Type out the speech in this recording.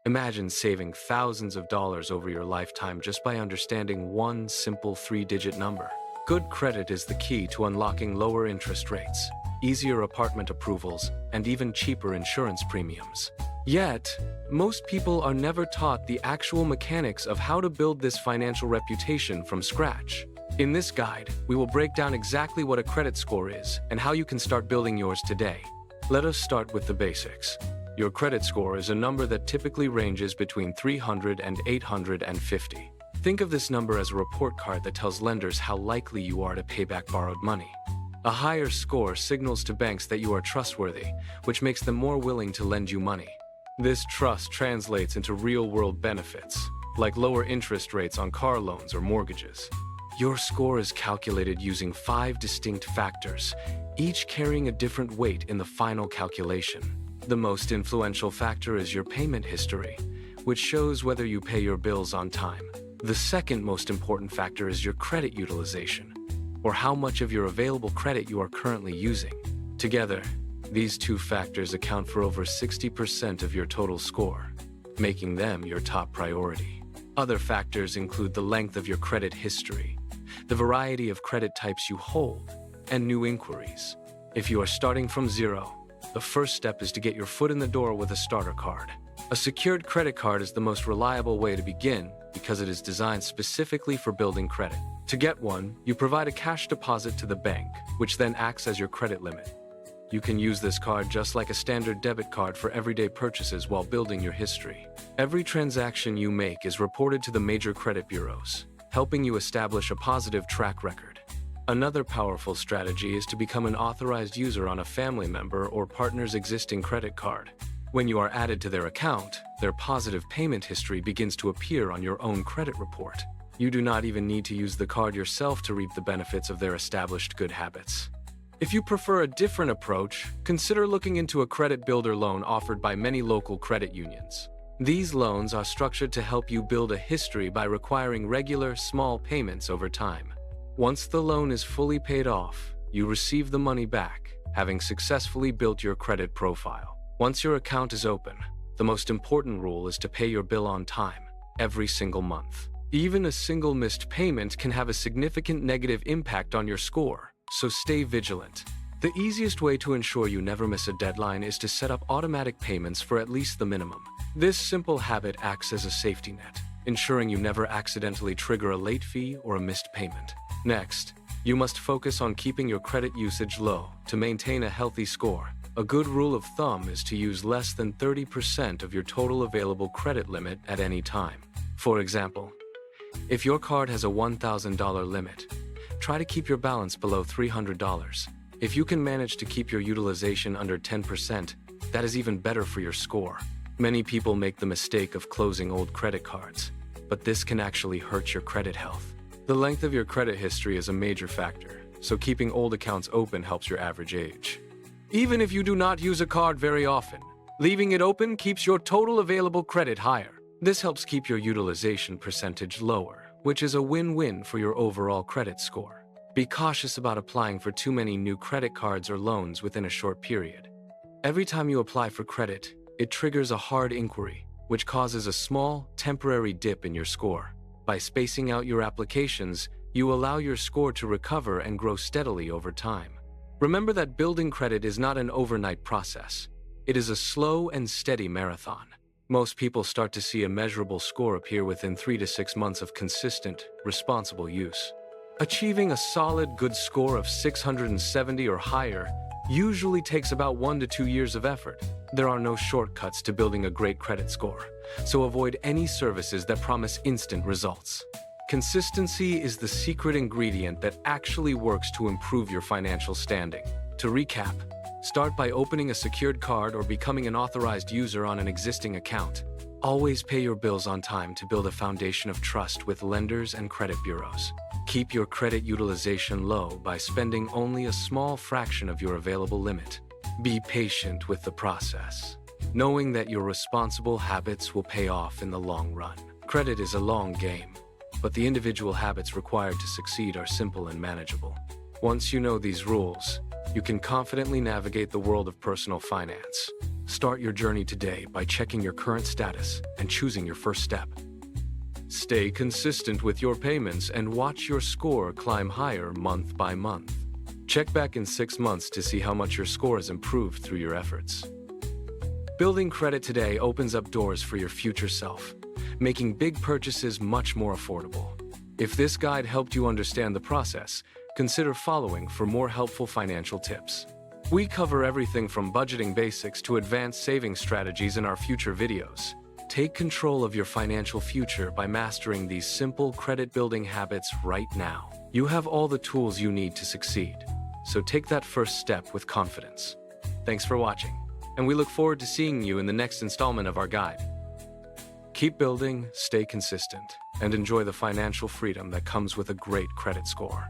Imagine saving thousands of dollars over your lifetime just by understanding one simple three-digit number. Good credit is the key to unlocking lower interest rates, easier apartment approvals, and even cheaper insurance premiums. Yet, most people are never taught the actual mechanics of how to build this financial reputation from scratch. In this guide, we will break down exactly what a credit score is and how you can start building yours today. Let us start with the basics. Your credit score is a number that typically ranges between 300 and 850. Think of this number as a report card that tells lenders how likely you are to pay back borrowed money. A higher score signals to banks that you are trustworthy, which makes them more willing to lend you money. This trust translates into real-world benefits, like lower interest rates on car loans or mortgages. Your score is calculated using 5 distinct factors, each carrying a different weight in the final calculation. The most influential factor is your payment history, which shows whether you pay your bills on time. The second most important factor is your credit utilization, or how much of your available credit you are currently using. Together, these two factors account for over 60% of your total score, making them your top priority. Other factors include the length of your credit history, the variety of credit types you hold, and new inquiries. If you are starting from zero, the first step is to get your foot in the door with a starter card. A secured credit card is the most reliable way to begin because it is designed specifically for building credit. To get one, you provide a cash deposit to the bank, which then acts as your credit limit. You can use this card just like a standard debit card for everyday purchases while building your history. Every transaction you make is reported to the major credit bureaus, helping you establish a positive track record. Another powerful strategy is to become an authorized user on a family member or partner's existing credit card. When you are added to their account, their positive payment history begins to appear on your own credit report. You do not even need to use the card yourself to reap the benefits of their established good habits. If you prefer a different approach, consider looking into a credit builder loan offered by many local credit unions. These loans are structured to help you build a history by requiring regular, small payments over time. Once the loan is fully paid off, you receive the money back, having successfully built your credit profile. Once your account is open, the most important rule is to pay your bill on time, every single month. Even a single missed payment can have a significant negative impact on your score, so stay vigilant. The easiest way to ensure you never miss a deadline is to set up automatic payments for at least the minimum. This simple habit acts as a safety net, ensuring you never accidentally trigger a late fee or a missed payment. Next, you must focus on keeping your credit usage low to maintain a healthy score. A good rule of thumb is to use less than 30% of your total available credit limit at any time. For example, if your card has a $1,000 limit, try to keep your balance below $300. If you can manage to keep your utilization under 10%, that is even better for your score. Many people make the mistake of closing old credit cards, but this can actually hurt your credit health. The length of your credit history is a major factor, so keeping old accounts open helps your average age. Even if you do not use a card very often, leaving it open keeps your total available credit higher. This helps keep your utilization percentage lower, which is a win-win for your overall credit score. Be cautious about applying for too many new credit cards or loans within a short period. Every time you apply for credit, it triggers a hard inquiry, which causes a small, temporary dip in your score. By spacing out your applications, you allow your score to recover and grow steadily over time. Remember that building credit is not an overnight process. It is a slow and steady marathon. Most people start to see a measurable score appear within 3 to 6 months of consistent, responsible use. Achieving a solid, good score of 670 or higher usually takes about 1 to 2 years of effort. There are no shortcuts to building a great credit score, so avoid any services that promise instant results. Consistency is the secret ingredient that actually works to improve your financial standing. To recap, start by opening a secured card or becoming an authorized user on an existing account. Always pay your bills on time to build a foundation of trust with lenders and credit bureaus. Keep your credit utilization low by spending only a small fraction of your available limit. Be patient with the process, knowing that your responsible habits will pay off in the long run. Credit is a long game, but the individual habits required to succeed are simple and manageable. Once you know these rules, you can confidently navigate the world of personal finance. Start your journey today by checking your current status and choosing your first step. Stay consistent with your payments and watch your score climb higher month by month. Check back in 6 months to see how much your score has improved through your efforts. Building credit today opens up doors for your future self, making big purchases much more affordable. If this guide helped you understand the process, consider following for more helpful financial tips. We cover everything from budgeting basics to advanced saving strategies in our future videos. Take control of your financial future by mastering these simple credit-building habits right now. You have all the tools you need to succeed, so take that first step with confidence. Thanks for watching, and we look forward to seeing you in the next installment of our guide. Keep building, stay consistent, and enjoy the financial freedom that comes with a great credit score.